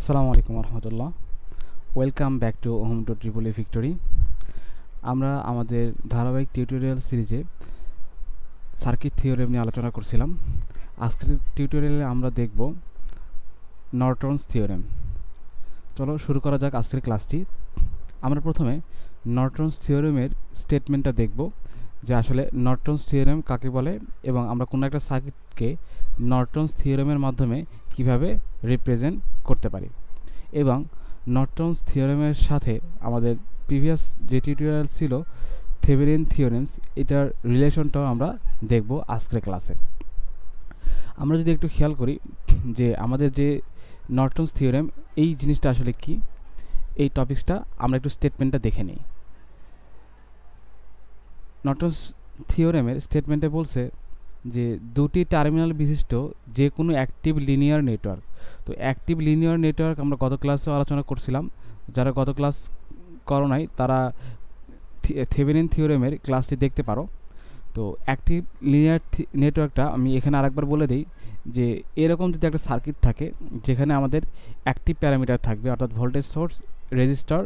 আসসালামু আলাইকুম রহমতুল্লাহ। Welcome back to home to triple A victory. আমরা আমাদের ধারাবাহিক টিউটোরিয়াল সিরিজে সার্কিট থিওরেম নিয়ে আলোচনা করছিলাম। আজকের টিউটোরিয়ালে আমরা দেখব নর্টনস থিওরেম। চলো শুরু করা যাক আজকের ক্লাসটি। আমরা প্রথমে নর্টনস থিওরেমের স্টেটমেন্টটা দেখব যে আসলে নর্টনস থিওরেম কাকে বলে এবং আমরা কোনো একটা সার্কিটকে নর্টনস থিওরেমের মাধ্যমে কিভাবে রিপ্রেজেন্ট করতে পারি, এবং নর্টনস থিওরেমের সাথে আমাদের প্রিভিয়াস যে টিউটোরিয়াল ছিল থেভেনিন থিওরেমস, এটার রিলেশনটাও আমরা দেখব আজকের ক্লাসে। আমরা যদি একটু খেয়াল করি যে আমাদের যে নর্টনস থিওরেম এই জিনিসটা আসলে কি, এই টপিকসটা আমরা একটু স্টেটমেন্টটা দেখে নিই। নর্টনস থিওরেমের স্টেটমেন্টে বলছে যে দুটি টার্মিনাল বিশিষ্ট যে কোনো অ্যাক্টিভ লিনিয়ার নেটওয়ার্ক। তো অ্যাক্টিভ লিনিয়ার নেটওয়ার্ক আমরা গত ক্লাসেও আলোচনা করছিলাম। যারা গত ক্লাস করো নাই তারা থেভেনিন থিওরেমের ক্লাসটি দেখতে পারো। তো অ্যাক্টিভ লিনিয়ার নেটওয়ার্কটা আমি এখানে আরেকবার বলে দিই যে এরকম যদি একটা সার্কিট থাকে যেখানে আমাদের অ্যাক্টিভ প্যারামিটার থাকবে, অর্থাৎ ভোল্টেজ সোর্স, রেজিস্টর,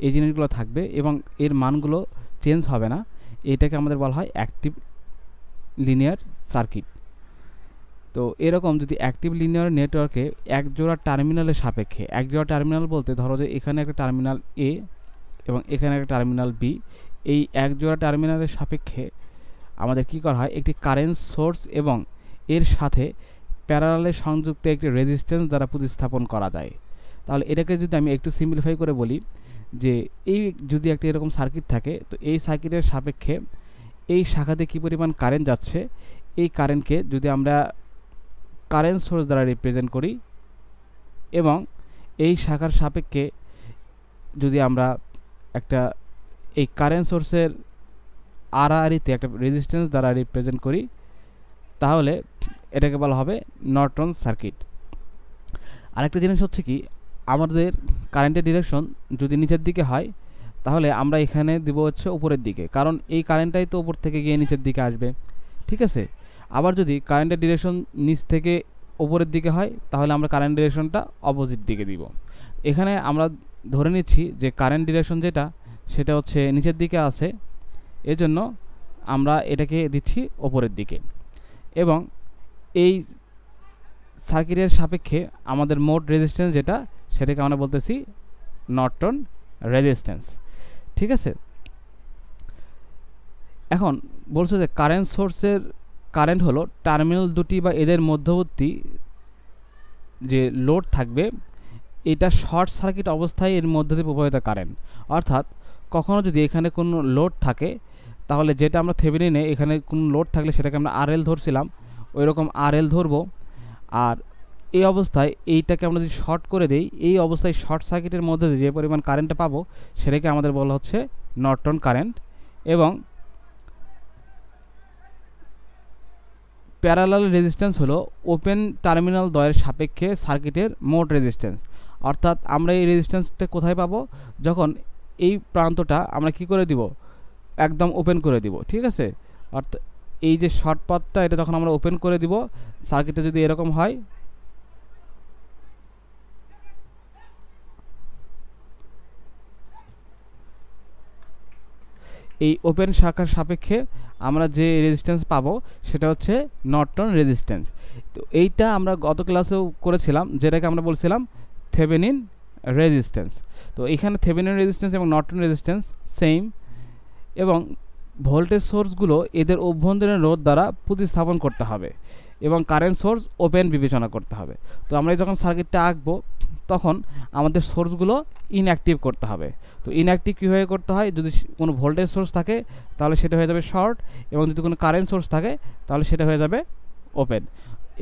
এই জিনিসগুলো থাকবে এবং এর মানগুলো চেঞ্জ হবে না, এটাকে আমাদের বলা হয় অ্যাক্টিভ লিনিয়ার সার্কিট। তো এরকম যদি অ্যাক্টিভ লিনিয়ার নেটওয়ার্কে এক জোড়া টার্মিনালের সাপেক্ষে, এক জোড়া টার্মিনাল বলতে ধরো যে এখানে একটা টার্মিনাল এ এবং এখানে একটা টার্মিনাল বি, এই এক জোড়া টার্মিনালের সাপেক্ষে আমাদের কি করা হয়, একটি কারেন্ট সোর্স এবং এর সাথে প্যারালালে সংযুক্ত একটি রেজিস্ট্যান্স দ্বারা প্রতিস্থাপন করা যায়। তাহলে এটাকে যদি আমি একটু সিম্পলিফাই করে বলি যে এই যদি একটা এরকম সার্কিট থাকে, তো এই সার্কিটের সাপেক্ষে এই শাখাতে কী পরিমাণ কারেন্ট যাচ্ছে, এই কারেন্টকে যদি আমরা কারেন্ট সোর্স দ্বারা রিপ্রেজেন্ট করি এবং এই শাখার সাপেক্ষে যদি আমরা একটা এই কারেন্ট সোর্সের আড়াআড়িতে একটা রেজিস্ট্যান্স দ্বারা রিপ্রেজেন্ট করি, তাহলে এটাকে বলা হবে নর্টনস সার্কিট। আরেকটা জিনিস হচ্ছে কি, আমাদের কারেন্টের ডিরেকশন যদি নিচের দিকে হয় তাহলে আমরা এখানে দিব হচ্ছে উপরের দিকে, কারণ এই কারেন্টটাই তো উপর থেকে গিয়ে নিচের দিকে আসবে, ঠিক আছে। আবার যদি কারেন্টের ডিরেকশন নিচ থেকে উপরের দিকে হয় তাহলে আমরা কারেন্ট ডিরেকশনটা অপোজিট দিকে দিব। এখানে আমরা ধরে নিচ্ছি যে কারেন্ট ডিরেকশন যেটা সেটা হচ্ছে নিচের দিকে আছে, এজন্য আমরা এটাকে দিচ্ছি ওপরের দিকে। এবং এই সার্কিটের সাপেক্ষে আমাদের মোট রেজিস্ট্যান্স যেটা, সেটাকে আমরা বলতেছি নর্টন রেজিস্ট্যান্স, ঠিক আছে। এখন বলছে যে কারেন্ট সোর্সের কারেন্ট হলো টার্মিনাল দুটি বা এদের মধ্যবর্তী যে লোড থাকবে, এটা শর্ট সার্কিট অবস্থায় এর মধ্যে দিয়ে প্রবাহিত কারেন্ট। অর্থাৎ কখনো যদি এখানে কোনো লোড থাকে তাহলে যেটা আমরা থেভেনিনে এখানে কোনো লোড থাকলে সেটাকে আমরা আরএল ধরছিলাম, ওই রকম আরএল ধরবো। আর এই অবস্থায় এইটাকে আমরা যদি শর্ট করে দিই, এই অবস্থায় শর্ট সার্কিটের মধ্যে যে পরিমাণ কারেন্টটা পাবো সেটাকে আমাদের বলা হচ্ছে নর্টন কারেন্ট। এবং প্যারালাল রেজিস্ট্যান্স হলো ওপেন টার্মিনাল দ্বয়ের সাপেক্ষে সার্কিটের মোট রেজিস্ট্যান্স। অর্থাৎ আমরা এই রেজিস্ট্যান্সটা কোথায় পাবো, যখন এই প্রান্তটা আমরা কি করে দিব, একদম ওপেন করে দিব, ঠিক আছে। অর্থাৎ এই যে শর্ট পথটা এটা যখন আমরা ওপেন করে দিব, সার্কিটটা যদি এরকম হয়, এই ওপেন শাখার সাপেক্ষে আমরা যে রেজিস্ট্যান্স পাবো সেটা হচ্ছে নর্টন রেজিস্ট্যান্স। তো এইটা আমরা গত ক্লাসেও করেছিলাম, যেটাকে আমরা বলছিলাম থেভেনিন রেজিস্ট্যান্স। তো এখানে থেভেনিন রেজিস্ট্যান্স এবং নর্টন রেজিস্ট্যান্স সেম, এবং ভোল্টেজ সোর্সগুলো এদের অভ্যন্তরীণ রোধ দ্বারা প্রতিস্থাপন করতে হবে এবং কারেন্ট সোর্স ওপেন বিবেচনা করতে হবে। তো আমরা যখন সার্কিটটা আঁকবো তখন আমাদের সোর্সগুলো ইনঅ্যাক্টিভ করতে হবে। তো ইনঅ্যাক্টিভ কীভাবে করতে হয়, যদি কোনো ভোল্টেজ সোর্স থাকে তাহলে সেটা হয়ে যাবে শর্ট, এবং যদি কোনো কারেন্ট সোর্স থাকে তাহলে সেটা হয়ে যাবে ওপেন।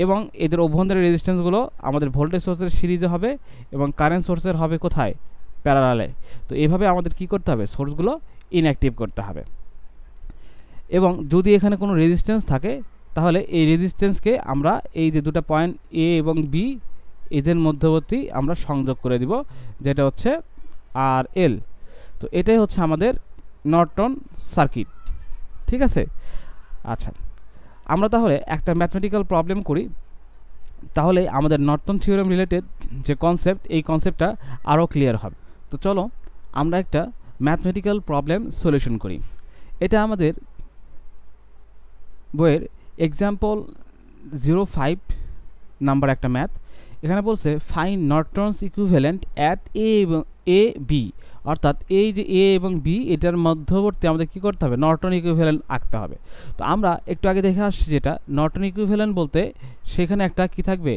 এবং এদের অভ্যন্তরীণ রেজিস্ট্যান্সগুলো আমাদের ভোল্টেজ সোর্সের সিরিজে হবে এবং কারেন্ট সোর্সের হবে কোথায়, প্যারালালে। তো এইভাবে আমাদের কি করতে হবে, সোর্সগুলো ইনঅ্যাক্টিভ করতে হবে। এবং যদি এখানে কোনো রেজিস্ট্যান্স থাকে তাহলে এই রেজিস্ট্যান্সকে আমরা এই যে দুটো পয়েন্ট এ এবং বি এদের মধ্যবর্তী আমরা সংযোগ করে দিব, যেটা হচ্ছে আর এল। তো এটাই হচ্ছে আমাদের নর্টন সার্কিট, ঠিক আছে। আচ্ছা, আমরা তাহলে একটা ম্যাথমেটিক্যাল প্রবলেম করি তাহলে আমাদের নর্টন থিওরেম রিলেটেড যে কনসেপ্ট, এই কনসেপ্টটা আরও ক্লিয়ার হবে। তো চলো আমরা একটা ম্যাথমেটিক্যাল প্রবলেম সলিউশন করি। এটা আমাদের বইয়ের এক্সাম্পল 05 নাম্বার একটা ম্যাথ। এখানে বলছে ফাইন্ড নর্টনস ইকুইভ্যালেন্ট অ্যাট এ এবং এ বি, অর্থাৎ এই যে এ এবং বি এটার মধ্যবর্তী আমাদের কী করতে হবে, নর্টন ইকুইভ্যালেন্ট আঁকতে হবে। তো আমরা একটু আগে দেখে আসছি যেটা নর্টন ইকুইভ্যালেন্ট বলতে সেখানে একটা কি থাকবে,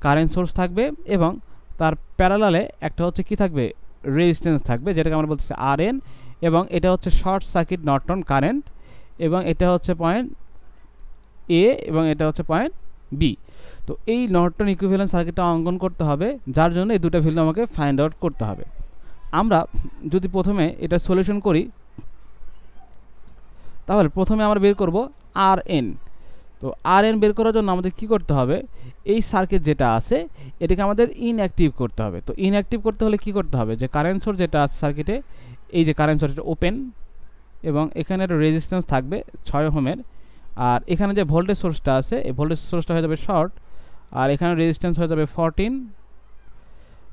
কারেন্ট সোর্স থাকবে এবং তার প্যারালালে একটা হচ্ছে কি থাকবে, রেজিস্ট্যান্স থাকবে, যেটাকে আমরা বলতেছি আর এন, এবং এটা হচ্ছে শর্ট সার্কিট নর্টন কারেন্ট, এবং এটা হচ্ছে পয়েন্ট এ এবং এটা হচ্ছে পয়েন্ট বি। তো এই নর্টন ইকুইভ্যালেন্ট সার্কিটটা অঙ্কন করতে হবে, যার জন্য এই দুটো ভ্যালু আমাকে ফাইন্ড আউট করতে হবে। আমরা যদি প্রথমে এটা সলিউশন করি, তাহলে প্রথমে আমরা বের করব আর এন। তো আর এন বের করার জন্য আমাদের কি করতে হবে, এই সার্কিট যেটা আছে এটাকে আমাদের ইনঅ্যাক্টিভ করতে হবে। তো ইনঅ্যাক্টিভ করতে হলে কি করতে হবে, যে কারেন্ট সোর্স যেটা আছে সার্কিটে, এই যে কারেন্ট সোর্স এটা ওপেন, এবং এখানে একটা রেজিস্ট্যান্স থাকবে 6 ওহমের, আর এখানে যে ভোল্টেজ সোর্সটা আছে এই ভোল্টেজ সোর্সটা হয়ে যাবে শর্ট, আর এখানে রেজিস্ট্যান্স হয়ে যাবে 14।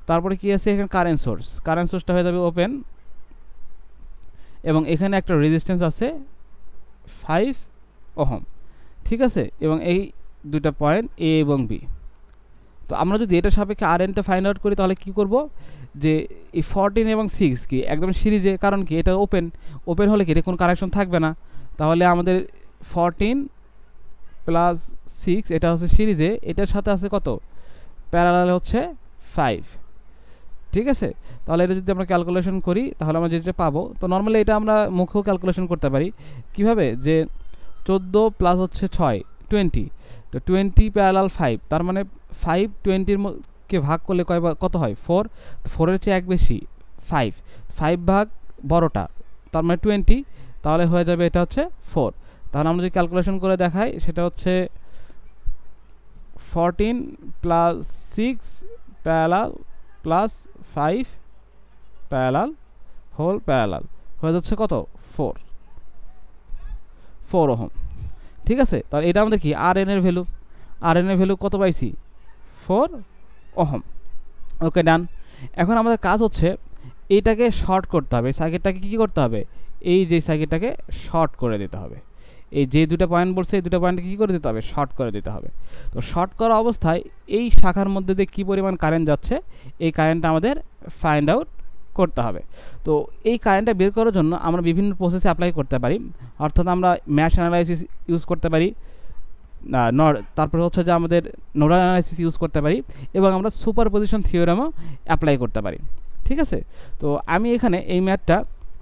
তারপরে কি আছে, এখানে কারেন্ট সোর্সটা হয়ে যাবে ওপেন, এবং এখানে একটা রেজিস্ট্যান্স আছে 5 ওহম, ঠিক আছে, এবং এই দুটা পয়েন্ট এ এবং বি। তো আমরা যদি এটা সাপেক্ষে আর এনটা ফাইন্ড আউট করি, তাহলে কি করব, যে এই 14 এবং 6 কি একদম সিরিজে, কারণ কি এটা ওপেন হলে কি এটা কোনো কানেকশন থাকবে না, তাহলে আমাদের 14 প্লাস 6 এটা হচ্ছে সিরিজে, এটার সাথে আছে কত, প্যারালালে হচ্ছে 5, ঠিক আছে। তাহলে এটা যদি আমরা ক্যালকুলেশন করি তাহলে আমরা যেটা পাবো, তো নর্মালি এটা আমরা মুখেও ক্যালকুলেশন করতে পারি কিভাবে, যে 14 প্লাস হচ্ছে 6 20, তো 20 প্যারালাল 5, তার মানে 5 20-র কে ভাগ করলে কত হয়, 4, তো 4-এর চেয়ে এক বেশি 5 ভাগ বড়টা, তার মানে 20, তাহলে হয়ে যাবে এটা হচ্ছে 4। তাহলে আমরা যদি ক্যালকুলেশন করে দেখাই সেটা হচ্ছে 14 প্লাস 6 প্যারালাল প্লাস 5 প্যারালাল হোল প্যারালাল হয়ে যাচ্ছে কত, 4 ওহম, ঠিক আছে। তাহলে এটা আমাদের কি আর এন এর ভ্যালু কত পাইছি, 4 ওহম। ওকে, ডান। এখন আমাদের কাজ হচ্ছে এইটাকে শর্ট করতে হবে, সার্কিটটাকে কী করতে হবে, এই যে সার্কিটটাকে শর্ট করে দিতে হবে। এই যে দুটো পয়েন্ট বলছে এই দুটো পয়েন্টকে কী করে দিতে হবে, শর্ট করে দিতে হবে। তো শর্ট করা অবস্থায় এই শাখার মধ্যে দিয়ে কী পরিমাণ কারেন্ট যাচ্ছে, এই কারেন্টটা আমাদের ফাইন্ড আউট করতে হবে। তো এই কারেন্টটা বের করার জন্য আমরা বিভিন্ন প্রসেসে অ্যাপ্লাই করতে পারি, অর্থাৎ আমরা ম্যাশ অ্যানালাইসিস ইউজ করতে পারি, তারপরে হচ্ছে যে আমাদের নোডাল অ্যানালাইসিস ইউজ করতে পারি, এবং আমরা সুপারপজিশন থিওরেমও অ্যাপ্লাই করতে পারি, ঠিক আছে। তো আমি এখানে এই ম্যাথটা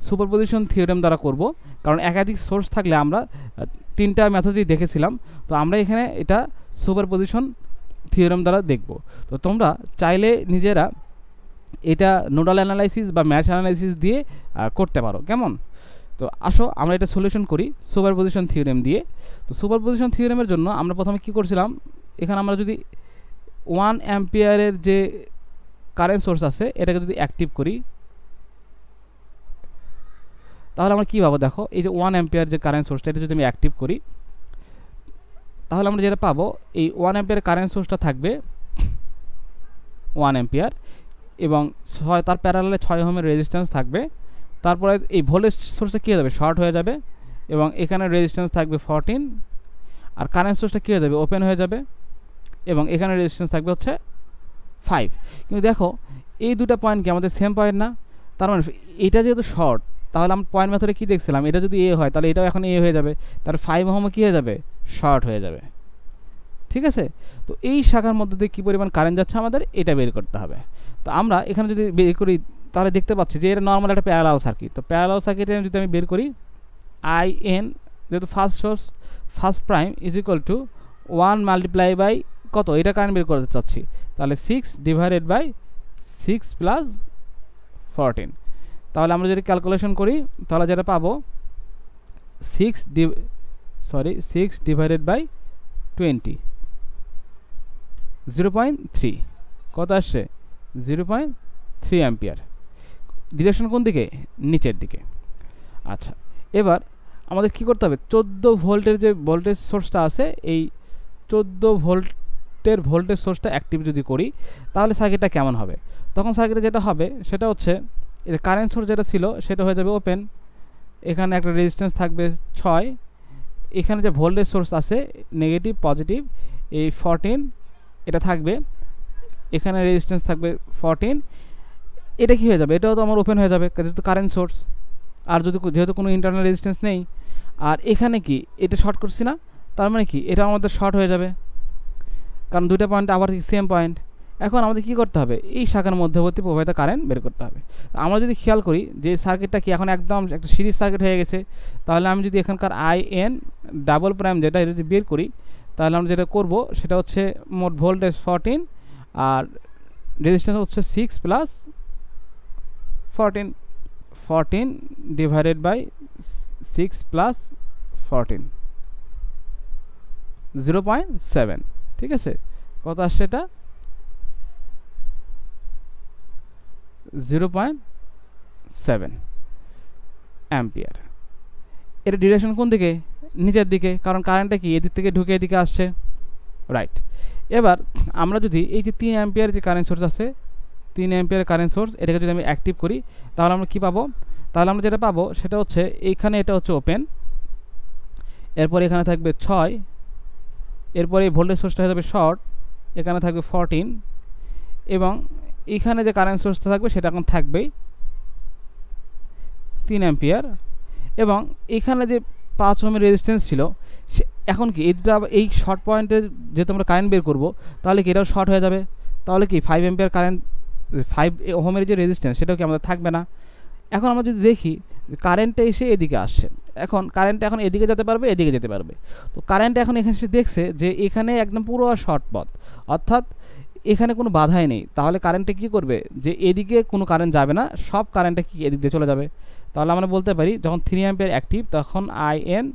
সুপারপজিশন থিওরেম দ্বারা করব, কারণ একাধিক সোর্স থাকলে আমরা 3টা মেথডই দেখেছিলাম, তো আমরা এখানে এটা সুপারপজিশন থিওরেম দ্বারা দেখব। তো তোমরা চাইলে নিজেরা এটা নোডাল অ্যানালাইসিস বা ম্যাশ অ্যানালাইসিস দিয়ে করতে পারো, কেমন। তো আসো আমরা এটা সলিউশন করি সুপারপজিশন থিওরেম দিয়ে। তো সুপারপজিশন থিওরেমের জন্য আমরা প্রথমে কি করছিলাম, এখানে আমরা যদি 1 অ্যাম্পিয়ারের যে কারেন্ট সোর্স আছে এটাকে যদি অ্যাক্টিভ করি, তাহলে আমরা কী পাবো, দেখো এই যে 1 অ্যাম্পিয়ার যে কারেন্ট সোর্সটা এটা যদি আমি অ্যাক্টিভ করি, তাহলে আমরা যেটা পাবো, এই 1 অ্যাম্পিয়ার কারেন্ট সোর্সটা থাকবে 1 অ্যাম্পিয়ার, এবং তার প্যারালালে 6 ওহমের রেজিস্ট্যান্স থাকবে। তারপরে এই ভোল্টেজ সোর্সটা কী হয়ে যাবে, শর্ট হয়ে যাবে, এবং এখানে রেজিস্ট্যান্স থাকবে 14, আর কারেন্ট সোর্সটা কী হয়ে যাবে, ওপেন হয়ে যাবে, এবং এখানে রেজিস্ট্যান্স থাকবে হচ্ছে 5। কিন্তু দেখো এই দুটো পয়েন্ট কি আমাদের সেম পয়েন্ট না, তার মানে এটা যেহেতু শর্ট, তাহলে আমরা পয়েন্ট মেথডে কী দেখছিলাম, এটা যদি এ হয় তাহলে এটাও এখন এ হয়ে যাবে, তাহলে 5 ওহমও কী হয়ে যাবে, শর্ট হয়ে যাবে, ঠিক আছে। তো এই শাখার মধ্যে দিয়ে কী পরিমাণ কারেন্ট যাচ্ছে আমাদের এটা বের করতে হবে। তো আমরা এখানে যদি বের করি তাহলে দেখতে পাচ্ছি যে এটা নর্মাল একটা প্যারালাল সার্কিট। তো প্যারালাল সার্কিটে যদি আমি বের করি, আই এন যেহেতু first prime is equal to 1 multiply by কত, এটা কারেন্ট বের করতে চাচ্ছি, তাহলে 6 ডিভাইডেড বাই 6 প্লাস 14। তাহলে আমরা যদি ক্যালকুলেশন করি তাহলে যেটা পাবো 6 ডিভাইডেড বাই 20, 0.3, কত আসছে, 0.3 অ্যাম্পিয়ার। ডিরেকশন কোন দিকে, নিচের দিকে। আচ্ছা, এবার আমাদের কি করতে হবে, 14 ভোল্টের যে ভোল্টেজ সোর্সটা আছে এই 14 ভোল্ট সার্কিটের ভোল্টেজ সোর্সটা অ্যাক্টিভ যদি করি তাহলে সার্কিটটা কেমন হবে। তখন সার্কিটে যেটা হবে সেটা হচ্ছে কারেন্ট সোর্স যেটা ছিল সেটা হয়ে যাবে ওপেন, এখানে একটা রেজিস্ট্যান্স থাকবে 6, এখানে যে ভোল্টেজ সোর্স আছে নেগেটিভ পজিটিভ এই 14 এটা থাকবে, এখানে রেজিস্ট্যান্স থাকবে 14, এটা কি হয়ে যাবে, এটাও তো আমার ওপেন হয়ে যাবে যেহেতু কারেন্ট সোর্স, আর যদি যেহেতু কোনো ইন্টারনাল রেজিস্ট্যান্স নেই, আর এখানে কি এটা শর্ট করছি না, তার মানে কি এটা আমাদের শর্ট হয়ে যাবে, কারণ দুইটা পয়েন্ট আবার সেম পয়েন্ট। এখন আমাদের কি করতে হবে, এই শাখার মধ্যবর্তী প্রবাহিত কারেন্ট বের করতে হবে। আমরা যদি খেয়াল করি যে সার্কিটটা কি এখন একদম একটা সিরিজ সার্কিট হয়ে গেছে, তাহলে আমি যদি এখানকার IN ডাবল প্রাইম যেটা এটা যদি বের করি তাহলে আমরা যেটা করব সেটা হচ্ছে মোট ভোল্টেজ 14 আর রেজিস্ট্যান্স হচ্ছে 6 প্লাস 14 ডিভাইডেড বাই 6 প্লাস 14 0.7, ঠিক আছে। কত আসছে এটা 0.7 অ্যাম্পিয়ার। এর ডিরেকশন কোন দিকে, নিচের দিকে, কারণ কারেন্টটা কি এদিক থেকে ঢুকে এদিকে আসছে, রাইট। এবার আমরা যদি এই যে 3 অ্যাম্পিয়ার যে কারেন্ট সোর্স আছে 3 অ্যাম্পিয়ার কারেন্ট সোর্স এটাকে যদি আমি অ্যাক্টিভ করি তাহলে আমরা কি পাবো, তাহলে আমরা যেটা পাবো সেটা হচ্ছে এইখানে এটা হচ্ছে ওপেন, এরপর এখানে থাকবে 6, এরপরে এই ভোল্টেজ সোর্সটা হয়ে যাবে শর্ট, এখানে থাকবে 14 এবং এখানে যে কারেন্ট সোর্সটা থাকবে সেটা এখন থাকবেই 3 অ্যাম্পিয়ার এবং এখানে যে 5 ওহমের রেজিস্ট্যান্স ছিল এখন কি এটা এই শর্ট পয়েন্টে যেহেতু আমরা কারেন্ট বের করবো তাহলে কি এটাও শর্ট হয়ে যাবে, তাহলে কি 5 অ্যাম্পিয়ার কারেন্ট 5 ওহমের যে রেজিস্ট্যান্স সেটাও কি আমাদের থাকবে না। এখন আমরা যদি দেখি কারেন্টটা এসে এদিকে আসছে, এখন কারেন্টটা এখন এদিকে যেতে পারবে এদিকে যেতে পারবে, তো কারেন্ট এখন এখানে এসে দেখছে যে এখানে একদম পুরো শর্ট পথ, অর্থাৎ এখানে কোনো বাধাই নেই, তাহলে কারেন্টটা কী করবে যে এদিকে কোনো কারেন্ট যাবে না, সব কারেন্টটা কি এদিক দিয়ে চলে যাবে। তাহলে আমরা বলতে পারি যখন 3 অ্যাম্পিয়ার অ্যাক্টিভ তখন IN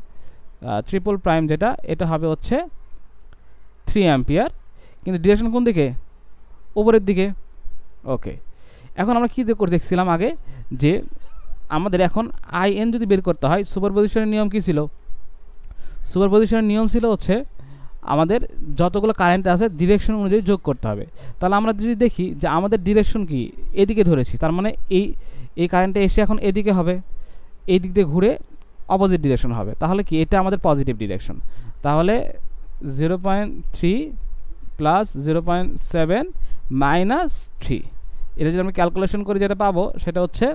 ট্রিপল প্রাইম যেটা এটা হবে হচ্ছে 3 অ্যাম্পিয়ার, কিন্তু ডিরেকশন কোন দিকে, উপরের দিকে। ওকে, এখন আমরা কী করে দেখছিলাম আগে যে আমাদের এখন IN যদি বের করতে হয় সুপারপজিশনের নিয়ম কী ছিল, সুপারপজিশনের নিয়ম ছিল হচ্ছে আমাদের যতগুলো কারেন্ট আছে ডিরেকশন অনুযায়ী যোগ করতে হবে। তাহলে আমরা যদি দেখি যে আমাদের ডিরেকশন কি এদিকে ধরেছি, তার মানে এই কারেন্টটা এসে এখন এদিকে হবে, এই দিক দিয়ে ঘুরে অপোজিট ডিরেকশন হবে, তাহলে কি এটা আমাদের পজিটিভ ডিরেকশন। তাহলে 0.3 প্লাস 0.7 মাইনাস 3, এটা যদি আমরা ক্যালকুলেশন করি যেটা পাবো সেটা হচ্ছে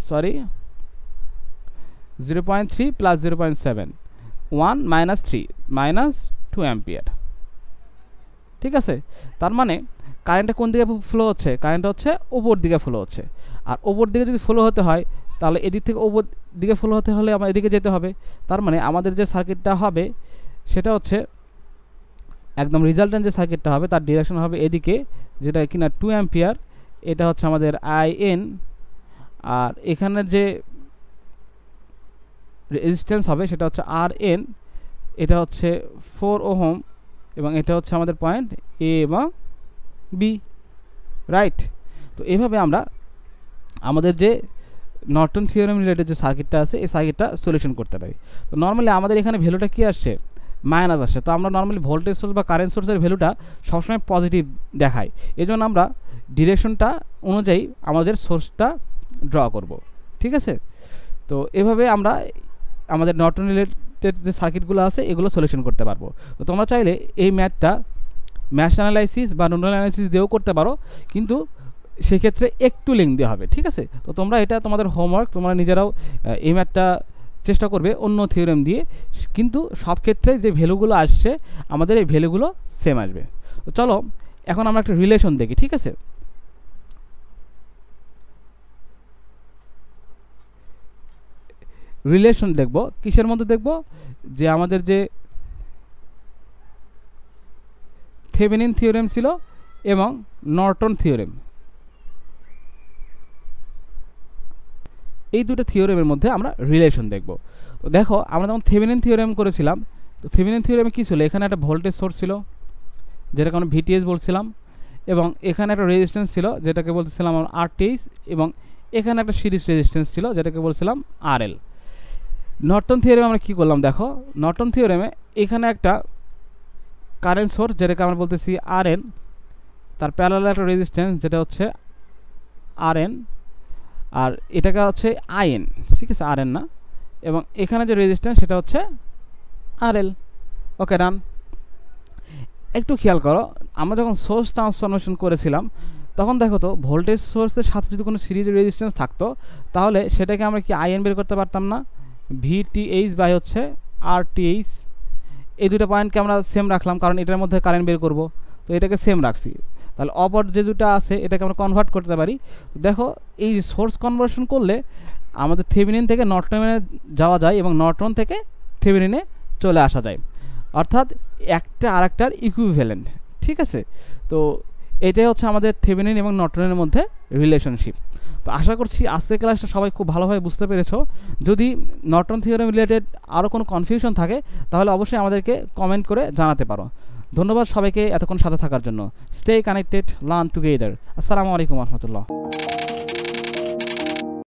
0.3 প্লাস 0.7 1 মাইনাস 3 মাইনাস 2 অ্যাম্পিয়ার, ঠিক আছে। তার মানে কারেন্টটা কোন দিকে ফ্লো হচ্ছে, কারেন্ট হচ্ছে ওপর দিকে ফ্লো হচ্ছে, আর ওপর দিকে যদি ফ্লো হতে হয় তাহলে এদিক থেকে ওপর দিকে ফ্লো হতে হলে আমার এদিকে যেতে হবে। তার মানে আমাদের যে সার্কিটটা হবে সেটা হচ্ছে একদম রিজাল্টেন্ট যে সার্কিটটা হবে তার ডিরেকশন হবে এদিকে, যেটা কিনা 2 অ্যাম্পিয়ার, এটা হচ্ছে আমাদের IN, আর এখানের যে রেজিস্ট্যান্স হবে সেটা হচ্ছে RN, এটা হচ্ছে 4 ওহম এবং এটা হচ্ছে আমাদের পয়েন্ট A এবং B, রাইট। তো এভাবে আমরা আমাদের যে নর্টন থিওরেম রিলেটেড যে সার্কিটটা আছে এই সার্কিটটা সলিউশন করতে পারি। তো নর্মালি আমাদের এখানে ভ্যালুটা কী আসছে, মাইনাস আসছে, তো আমরা নর্মালি ভোল্টেজ সোর্স বা কারেন্ট সোর্সের ভ্যালুটা সবসময় পজিটিভ দেখাই, এই জন্য আমরা ডিরেকশনটা অনুযায়ী আমাদের সোর্সটা ড্র করব, ঠিক আছে। তো এভাবে আমরা আমাদের নর্টন রিলেটেড যে সার্কিটগুলো আছে এগুলো সলিউশন করতে পারবো। তো তোমরা চাইলে এই ম্যাথটা ম্যাশ অ্যানালাইসিস বা নোডাল অ্যানালাইসিস দিয়েও করতে পারো, কিন্তু সেক্ষেত্রে একটু লিঙ্ক দেওয়া হবে, ঠিক আছে। তো তোমরা এটা তোমাদের হোমওয়ার্ক, তোমরা নিজেরাও এই ম্যাথটা চেষ্টা করবে অন্য থিওরেম দিয়ে, কিন্তু সব ক্ষেত্রে যে ভ্যালুগুলো আসছে আমাদের এই ভ্যালুগুলো সেম আসবে। তো চলো এখন আমরা একটা রিলেশন দেখি, ঠিক আছে। রিলেশন দেখব কিসের মধ্যে দেখব, যে আমাদের যে থেভেনিন থিওরেম ছিল এবং নর্টন থিওরেম, এই দুটো থিওরেমের মধ্যে আমরা রিলেশন দেখব। তো দেখো আমরা যখন থেভেনিন থিওরেম করেছিলাম, তো থেভেনিন থিওরেমে কী ছিল, এখানে একটা ভোল্টেজ সোর্স ছিল যেটাকে আমরা VTH বলছিলাম, এবং এখানে একটা রেজিস্ট্যান্স ছিল যেটাকে বলছিলাম আমরা RTH, এবং এখানে একটা সিরিজ রেজিস্ট্যান্স ছিল যেটাকে বলছিলাম RL। নর্টন থিওরেমে আমরা কী করলাম, দেখো নর্টন থিওরেমে এখানে একটা কারেন্ট সোর্স যেটাকে আমরা বলতেছি RN, তার প্যারালাল একটা রেজিস্ট্যান্স যেটা হচ্ছে RN, আর এটাকে হচ্ছে IN, ঠিক আছে, RN না, এবং এখানে যে রেজিস্ট্যান্স সেটা হচ্ছে RL। ওকে, ডান। একটু খেয়াল করো, আমরা যখন সোর্স ট্রান্সফরমেশন করেছিলাম তখন দেখো তো ভোল্টেজ সোর্সের সাথে যদি কোনো সিরিজ রেজিস্ট্যান্স থাকতো তাহলে সেটাকে আমরা কি IN বের করতে পারতাম না? VTH বাই হচ্ছে RTH, এই দুটো পয়েন্টকে আমরা সেম রাখলাম কারণ এটার মধ্যে কারেন্ট বের করব, তো এটাকে সেম রাখছি। তাহলে অপর যে দুটো আছে এটাকে আমরা কনভার্ট করতে পারি। দেখো এই সোর্স কনভার্সন করলে আমাদের থেভেনিন থেকে নর্টনে যাওয়া যায় এবং নর্টন থেকে থেভেনিনে চলে আসা যায়, অর্থাৎ একটা আরেকটার ইকুইভ্যালেন্ট, ঠিক আছে। তো এটাই হচ্ছে আমাদের থেভেনিন এবং নর্টনের মধ্যে রিলেশনশিপ। তো আশা করছি আজকের ক্লাসটা সবাই খুব ভালোভাবে বুঝতে পেরেছো। যদি নর্টন থিওরেম রিলেটেড আরও কোনো কনফিউশন থাকে তাহলে অবশ্যই আমাদেরকে কমেন্ট করে জানাতে পারো। ধন্যবাদ সবাইকে এতক্ষণ সাথে থাকার জন্য। Stay connected, learn together. আসসালামু আলাইকুম রহমতুল্লাহ।